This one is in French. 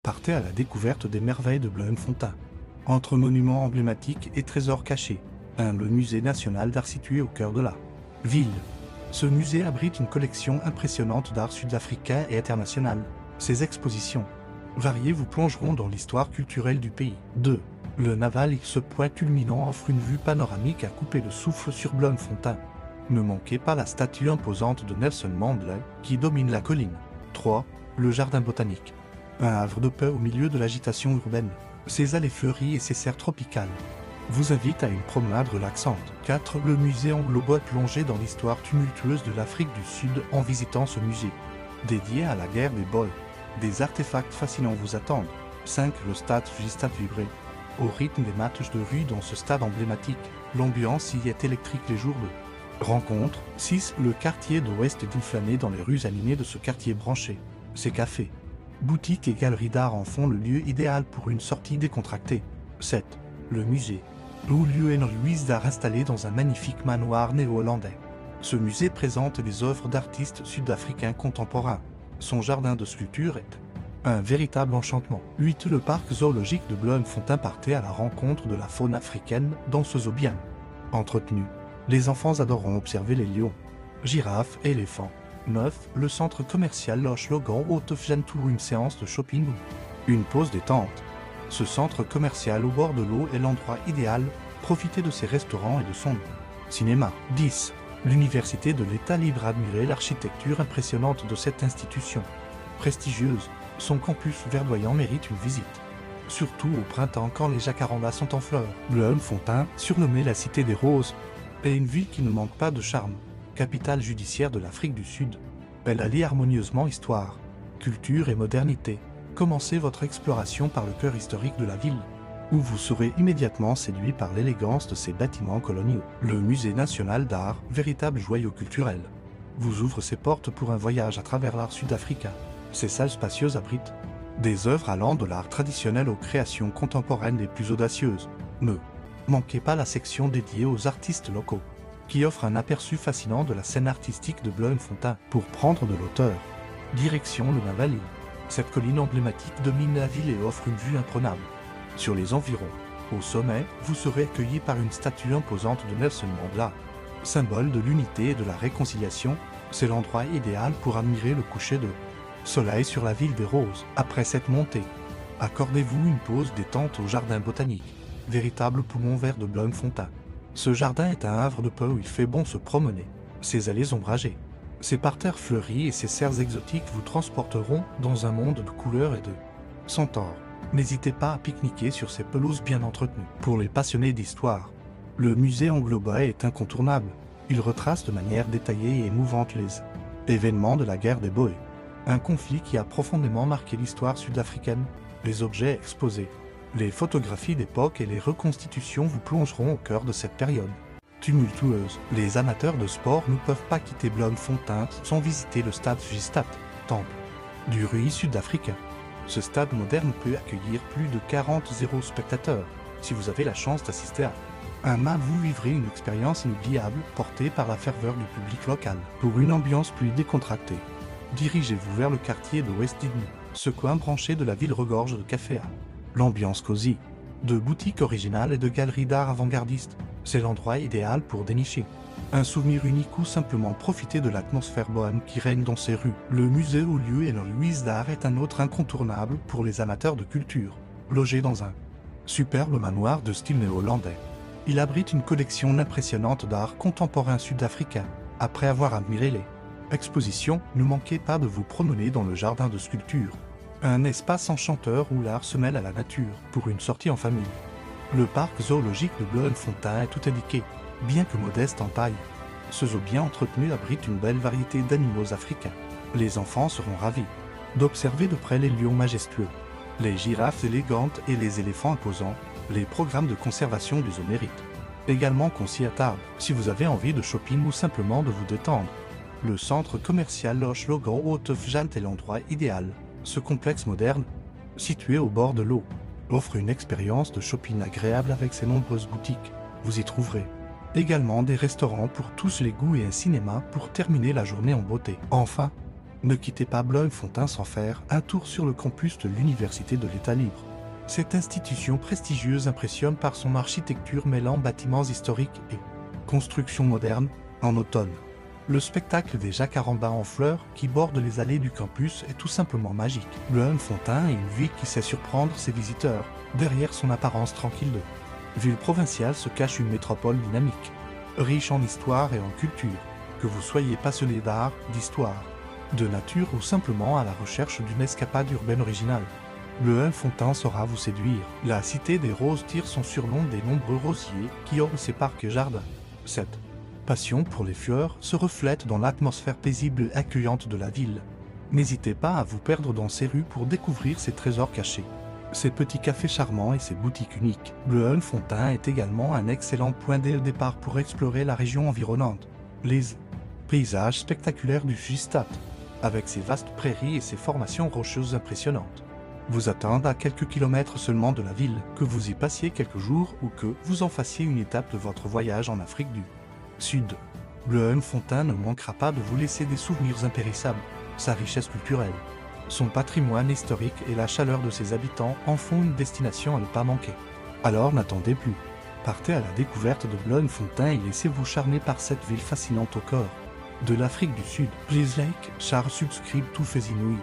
Partez à la découverte des merveilles de Bloemfontein. Entre monuments emblématiques et trésors cachés, le musée national d'art situé au cœur de la ville. Ce musée abrite une collection impressionnante d'art sud-africain et international. Ses expositions variées vous plongeront dans l'histoire culturelle du pays. 2. Le Naval X point culminant offre une vue panoramique à couper le souffle sur Bloemfontein. Ne manquez pas la statue imposante de Nelson Mandela qui domine la colline. 3. Le jardin botanique. Un havre de paix au milieu de l'agitation urbaine. Ses allées fleuries et ses serres tropicales vous invitent à une promenade relaxante. 4. Le musée anglo-bois plongé dans l'histoire tumultueuse de l'Afrique du Sud en visitant ce musée. Dédié à la guerre des Boers, des artefacts fascinants vous attendent. 5. Le stade Vistad vibré. Au rythme des matchs de rue dans ce stade emblématique, l'ambiance y est électrique les jours de rencontre. 6. Le quartier de l'Ouest est enflammé dans les rues animées de ce quartier branché. Ses cafés, boutiques et galeries d'art en font le lieu idéal pour une sortie décontractée. 7. Le musée. Haut-lieu est une Louise d'art installée dans un magnifique manoir néo-hollandais. Ce musée présente des œuvres d'artistes sud-africains contemporains. Son jardin de sculpture est un véritable enchantement. 8. Le parc zoologique de Bloemfontein. Partez à la rencontre de la faune africaine dans ce zoo bien entretenu. Les enfants adoreront observer les lions, girafes et éléphants. 9. Le centre commercial Loch Logan Haute-Vienne Tour. Une séance de shopping ou une pause détente. Ce centre commercial au bord de l'eau est l'endroit idéal. Profitez de ses restaurants et de son cinéma. 10. L'Université de l'État libre. Admirez l'architecture impressionnante de cette institution prestigieuse. Son campus verdoyant mérite une visite. Surtout au printemps quand les jacarandas sont en fleurs. Bloemfontein, surnommée la Cité des Roses, est une ville qui ne manque pas de charme. Capitale judiciaire de l'Afrique du Sud, elle allie harmonieusement histoire, culture et modernité. Commencez votre exploration par le cœur historique de la ville, où vous serez immédiatement séduit par l'élégance de ses bâtiments coloniaux. Le Musée national d'art, véritable joyau culturel, vous ouvre ses portes pour un voyage à travers l'art sud-africain. Ces salles spacieuses abritent des œuvres allant de l'art traditionnel aux créations contemporaines les plus audacieuses. Ne manquez pas la section dédiée aux artistes locaux, qui offre un aperçu fascinant de la scène artistique de Bloemfontein. Pour prendre de l'auteur, direction le Naval. Cette colline emblématique domine la ville et offre une vue imprenable sur les environs. Au sommet, vous serez accueilli par une statue imposante de Nelson Mandela, symbole de l'unité et de la réconciliation. C'est l'endroit idéal pour admirer le coucher de soleil sur la ville des Roses. Après cette montée, accordez-vous une pause détente au jardin botanique, véritable poumon vert de Bloemfontein. Ce jardin est un havre de paix où il fait bon se promener. Ses allées ombragées, ses parterres fleuris et ses serres exotiques vous transporteront dans un monde de couleurs et de centaures. N'hésitez pas à pique-niquer sur ces pelouses bien entretenues. Pour les passionnés d'histoire, le musée anglo-bois est incontournable. Il retrace de manière détaillée et émouvante les événements de la guerre des Boers, un conflit qui a profondément marqué l'histoire sud-africaine. Les objets exposés, les photographies d'époque et les reconstitutions vous plongeront au cœur de cette période tumultueuse. Les amateurs de sport ne peuvent pas quitter Bloemfontein sans visiter le stade Vistad, temple du rugby sud-africain. Ce stade moderne peut accueillir plus de 40 000 spectateurs. Si vous avez la chance d'assister à un match, vous vivrez une expérience inoubliable portée par la ferveur du public local. Pour une ambiance plus décontractée, dirigez-vous vers le quartier de West Sydney. Ce coin branché de la ville regorge de cafés à l'ambiance cosy, de boutiques originales et de galeries d'art avant-gardistes. C'est l'endroit idéal pour dénicher un souvenir unique ou simplement profiter de l'atmosphère bohème qui règne dans ces rues. Le musée au lieu et le Louise d'art est un autre incontournable pour les amateurs de culture. Logé dans un superbe manoir de style néo-hollandais, il abrite une collection impressionnante d'art contemporain sud-africain. Après avoir admiré les expositions, ne manquez pas de vous promener dans le jardin de sculpture, un espace enchanteur où l'art se mêle à la nature. Pour une sortie en famille, le parc zoologique de Bloemfontein est tout indiqué. Bien que modeste en taille, ce zoo bien entretenu abrite une belle variété d'animaux africains. Les enfants seront ravis d'observer de près les lions majestueux, les girafes élégantes et les éléphants imposants. Les programmes de conservation du zoo méritent également qu'on s'y attarde. Si vous avez envie de shopping ou simplement de vous détendre, le centre commercial Loch Logan Haute-Vienne est l'endroit idéal. Ce complexe moderne, situé au bord de l'eau, offre une expérience de shopping agréable avec ses nombreuses boutiques. Vous y trouverez également des restaurants pour tous les goûts et un cinéma pour terminer la journée en beauté. Enfin, Ne quittez pas Bloemfontein sans faire un tour sur le campus de l'Université de l'État libre. Cette institution prestigieuse impressionne par son architecture mêlant bâtiments historiques et constructions modernes. En automne, le spectacle des jacarandas en fleurs qui bordent les allées du campus est tout simplement magique. Bloemfontein est une ville qui sait surprendre ses visiteurs. Derrière son apparence tranquille de ville provinciale se cache une métropole dynamique, riche en histoire et en culture. Que vous soyez passionné d'art, d'histoire, de nature ou simplement à la recherche d'une escapade urbaine originale, Bloemfontein saura vous séduire. La cité des roses tire son surnom des nombreux rosiers qui ornent ses parcs et jardins. Cette passion pour les fleurs se reflète dans l'atmosphère paisible et accueillante de la ville. N'hésitez pas à vous perdre dans ces rues pour découvrir ces trésors cachés, ces petits cafés charmants et ces boutiques uniques. Bloemfontein est également un excellent point de départ pour explorer la région environnante. Les paysages spectaculaires du Gstaad, avec ses vastes prairies et ses formations rocheuses impressionnantes, vous attendent à quelques kilomètres seulement de la ville. Que vous y passiez quelques jours ou que vous en fassiez une étape de votre voyage en Afrique du Sud, Bloemfontein ne manquera pas de vous laisser des souvenirs impérissables. Sa richesse culturelle, son patrimoine historique et la chaleur de ses habitants en font une destination à ne pas manquer. Alors n'attendez plus. Partez à la découverte de Bloemfontein et laissez-vous charmer par cette ville fascinante au cœur de l'Afrique du Sud. Please like, share, subscribe, tout fait inouï.